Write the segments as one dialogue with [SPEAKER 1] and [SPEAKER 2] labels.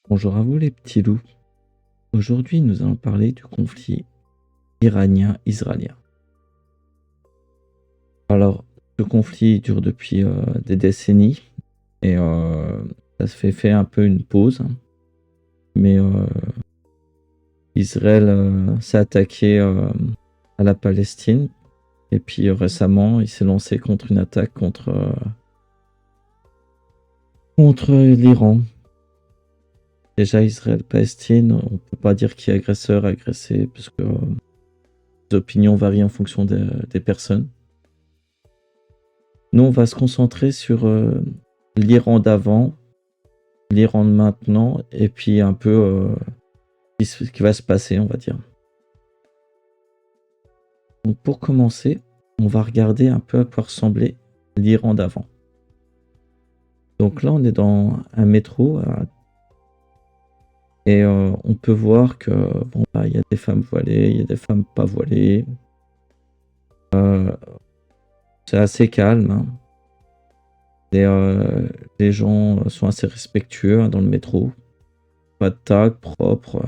[SPEAKER 1] Bonjour à vous les petits loups. Aujourd'hui, nous allons parler du conflit iranien-israélien. Alors, ce conflit dure depuis des décennies et ça se fait un peu une pause, mais Israël s'est attaqué à la Palestine et puis récemment, il s'est lancé contre une attaque contre l'Iran. Déjà, Israël-Palestine, on peut pas dire qui est agresseur, agressé, parce que les opinions varient en fonction des personnes. Nous, on va se concentrer sur l'Iran d'avant, l'Iran de maintenant, et puis un peu ce qui va se passer, on va dire. Donc pour commencer, on va regarder un peu à quoi ressemblait l'Iran d'avant. Donc là, on est dans un métro et on peut voir que bon, bah, y a des femmes voilées, il y a des femmes pas voilées. C'est assez calme, hein. Les gens sont assez respectueux, hein, dans le métro. Pas de tag, propre.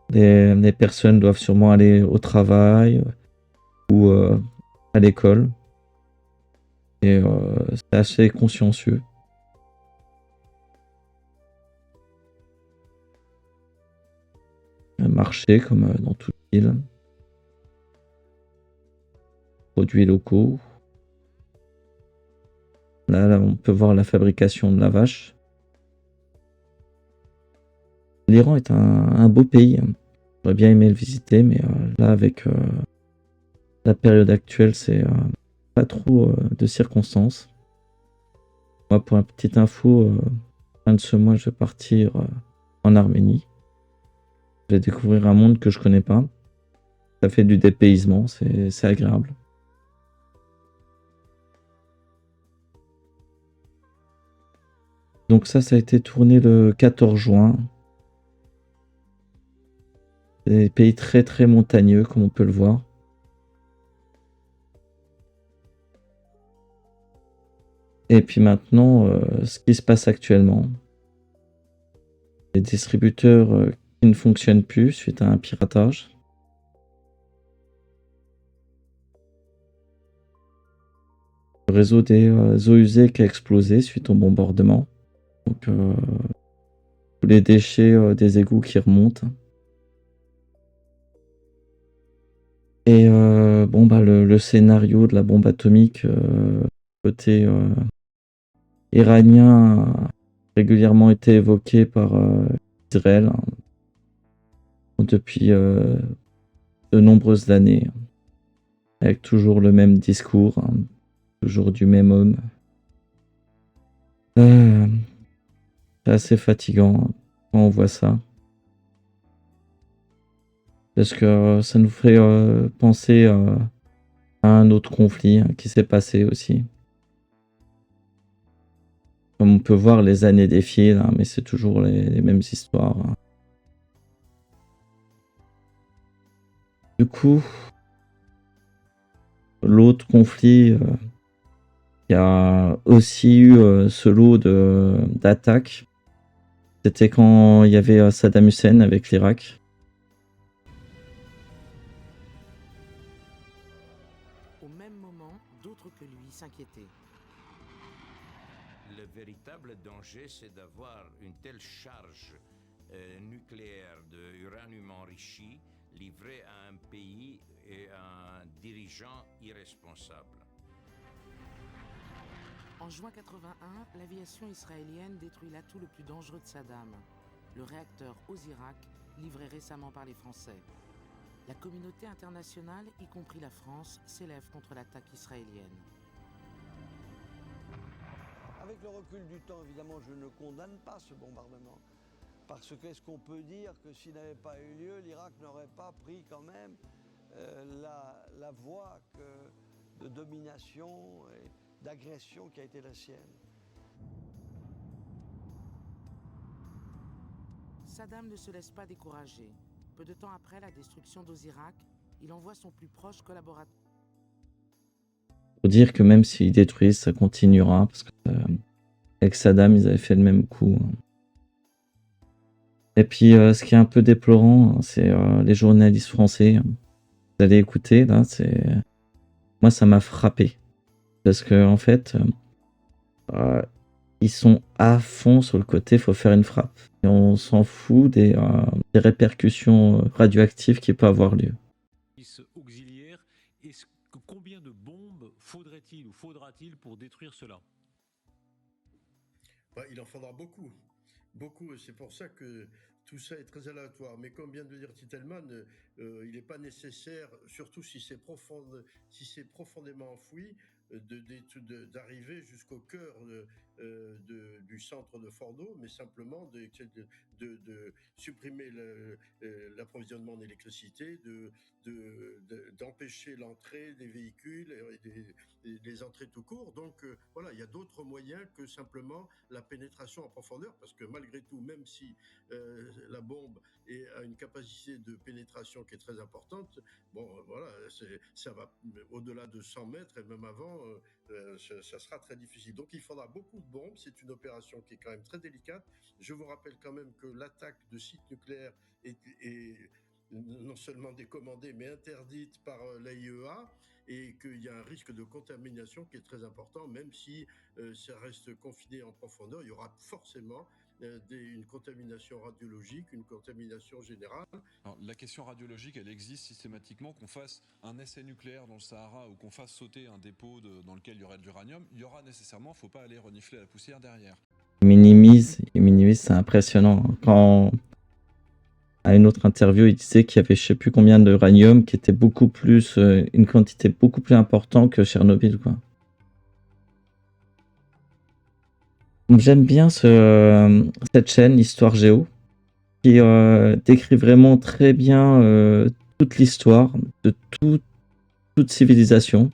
[SPEAKER 1] Les personnes doivent sûrement aller au travail ou à l'école. Et c'est assez consciencieux. Un marché comme dans toute ville. Produits locaux. Là, on peut voir la fabrication de la vache. L'Iran est un beau pays, hein. J'aurais bien aimé le visiter, mais là, avec la période actuelle, c'est pas trop de circonstances. Moi, pour une petite info, fin de ce mois, je vais partir en Arménie. Je vais découvrir un monde que je connais pas. Ça fait du dépaysement, c'est agréable. Donc ça a été tourné le 14 juin. C'est des pays très très montagneux, comme on peut le voir. Et puis maintenant, ce qui se passe actuellement. Les distributeurs qui ne fonctionnent plus suite à un piratage. Le réseau des eaux usées qui a explosé suite au bombardement. Donc tous les déchets des égouts qui remontent. Et bon bah le scénario de la bombe atomique côté iranien a régulièrement été évoqué par Israël, hein, depuis de nombreuses années, avec toujours le même discours, hein, toujours du même homme. Euh, c'est assez fatigant, hein, quand on voit ça. Parce que ça nous fait penser à un autre conflit, hein, qui s'est passé aussi. Comme on peut voir, les années défilent, hein, mais c'est toujours les mêmes histoires, hein. Du coup, l'autre conflit qui a aussi eu ce lot d'attaques, c'était quand il y avait Saddam Hussein avec l'Irak.
[SPEAKER 2] Au même moment, d'autres que lui s'inquiétaient.
[SPEAKER 3] Le véritable danger, c'est d'avoir une telle charge nucléaire d'uranium enrichi livrée à un pays et à un dirigeant irresponsable.
[SPEAKER 2] En juin 81, l'aviation israélienne détruit l'atout le plus dangereux de Saddam, le réacteur Osirak, livré récemment par les Français. La communauté internationale, y compris la France, s'élève contre l'attaque israélienne.
[SPEAKER 4] Avec le recul du temps, évidemment, je ne condamne pas ce bombardement. Parce qu'est-ce qu'on peut dire que s'il n'avait pas eu lieu, l'Irak n'aurait pas pris quand même la voie de domination et d'agression qui a été la sienne.
[SPEAKER 2] Saddam ne se laisse pas décourager. Peu de temps après la destruction d'Osirak, il envoie son plus proche collaborateur.
[SPEAKER 1] Faut dire que même s'ils détruisent, ça continuera, parce que avec Saddam, ils avaient fait le même coup, hein. Et puis, ce qui est un peu déplorant, hein, c'est les journalistes français. Vous allez écouter, là, moi, ça m'a frappé. Parce que en fait, euh, ils sont à fond sur le côté, faut faire une frappe. Et on s'en fout des répercussions radioactives qui peuvent avoir lieu.
[SPEAKER 5] Auxiliaires, combien de bombes faudrait-il ou faudra-t-il pour détruire cela?
[SPEAKER 6] Il en faudra beaucoup. Beaucoup, et c'est pour ça que tout ça est très aléatoire. Mais comme vient de le dire Titelman, il n'est pas nécessaire, surtout si c'est profondément enfoui, d'arriver jusqu'au cœur du centre de Fordo, mais simplement de supprimer l'approvisionnement en électricité, d'empêcher l'entrée des véhicules et des entrées tout court. Donc voilà, il y a d'autres moyens que simplement la pénétration en profondeur, parce que malgré tout, même si la bombe a une capacité de pénétration qui est très importante, bon voilà, ça va au-delà de 100 mètres et même avant, ça sera très difficile. Donc il faudra beaucoup de bombes, c'est une opération qui est quand même très délicate. Je vous rappelle quand même que l'attaque de sites nucléaires est non seulement décommandée, mais interdite par l'AIEA, et qu'il y a un risque de contamination qui est très important, même si ça reste confiné en profondeur, il y aura forcément une contamination radiologique, une contamination générale.
[SPEAKER 7] Alors, la question radiologique, elle existe systématiquement. Qu'on fasse un essai nucléaire dans le Sahara ou qu'on fasse sauter un dépôt dans lequel il y aurait de l'uranium, il y aura nécessairement, il ne faut pas aller renifler la poussière derrière.
[SPEAKER 1] Ils minimisent, c'est impressionnant. Quand, à une autre interview, il disait qu'il y avait je sais plus combien d'uranium, qui était beaucoup plus, une quantité beaucoup plus importante que Tchernobyl, quoi. J'aime bien cette chaîne Histoire Géo, qui décrit vraiment très bien toute l'histoire de toute civilisation.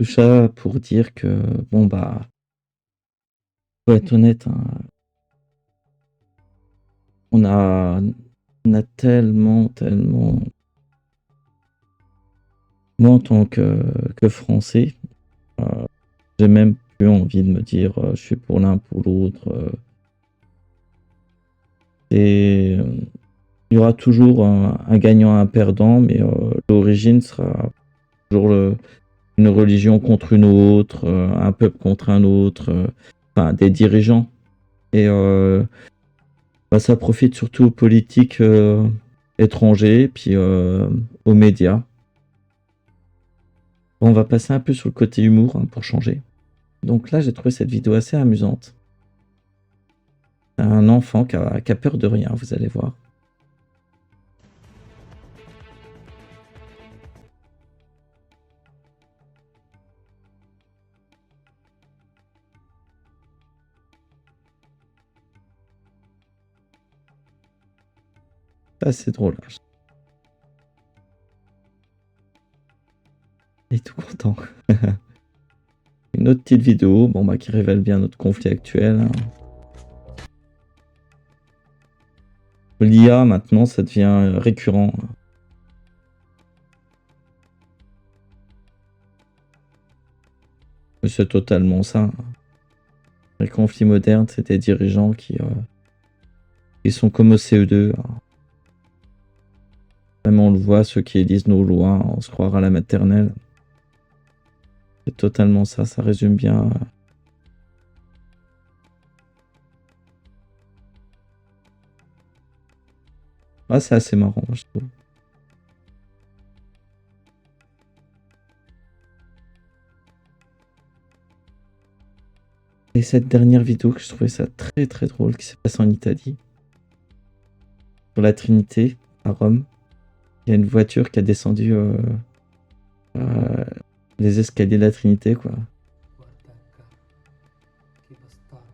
[SPEAKER 1] Tout ça pour dire que, bon bah, faut être honnête, hein, on a tellement, moi en tant que Français, j'ai même plus envie de me dire je suis pour l'un, pour l'autre. Et il y aura toujours un gagnant, un perdant, mais l'origine sera toujours une religion contre une autre, un peuple contre un autre, enfin des dirigeants. Et bah, ça profite surtout aux politiques étrangers, puis aux médias. On va passer un peu sur le côté humour, hein, pour changer. Donc là, j'ai trouvé cette vidéo assez amusante. Un enfant qui a peur de rien, vous allez voir. C'est assez drôle. Hein. Il est tout content. Une autre petite vidéo, bon bah qui révèle bien notre conflit actuel. Hein. L'IA maintenant, ça devient récurrent. C'est totalement ça. Les conflits modernes, c'est des dirigeants qui sont comme au CE2. Vraiment, on le voit, ceux qui élisent nos lois, on se croira à la maternelle. C'est totalement ça, ça résume bien. Ah, c'est assez marrant, je trouve. Et cette dernière vidéo que je trouvais ça très très drôle qui s'est passée en Italie. Sur la Trinité, à Rome. Il y a une voiture qui a descendu les escaliers de la Trinité, quoi.
[SPEAKER 8] Guarda qua, che bastardo.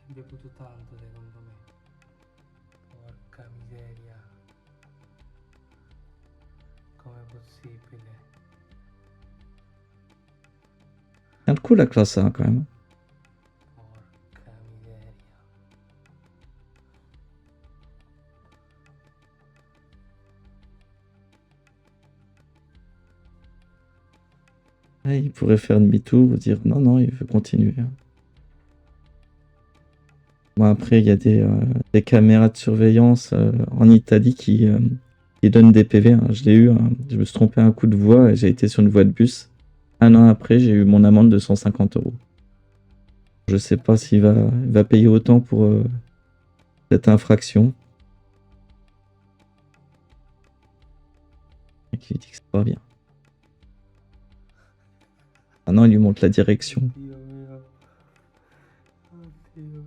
[SPEAKER 8] Hai bevuto tanto secondo me. Porca miseria. Com'è possibile?
[SPEAKER 1] C'est un coup la classe, hein, quand même.
[SPEAKER 8] Porca miseria.
[SPEAKER 1] Ouais, il pourrait faire demi-tour ou dire non, non, il veut continuer. Hein. Bon, après, il y a des caméras de surveillance en Italie qui donnent des PV. Hein. Je l'ai eu, hein. Je me suis trompé un coup de voie et j'ai été sur une voie de bus. Un an après, j'ai eu mon amende de 150 €. Je sais pas s'il va payer autant pour cette infraction. Et qui dit que c'est pas bien. Ah non, il lui montre la direction.
[SPEAKER 8] Dio mio. Oddio.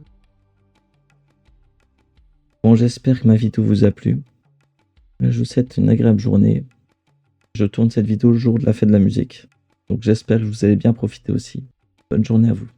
[SPEAKER 1] Bon, j'espère que ma vidéo vous a plu. Je vous souhaite une agréable journée. Je tourne cette vidéo le jour de la fête de la musique. Donc j'espère que vous allez bien profiter aussi. Bonne journée à vous.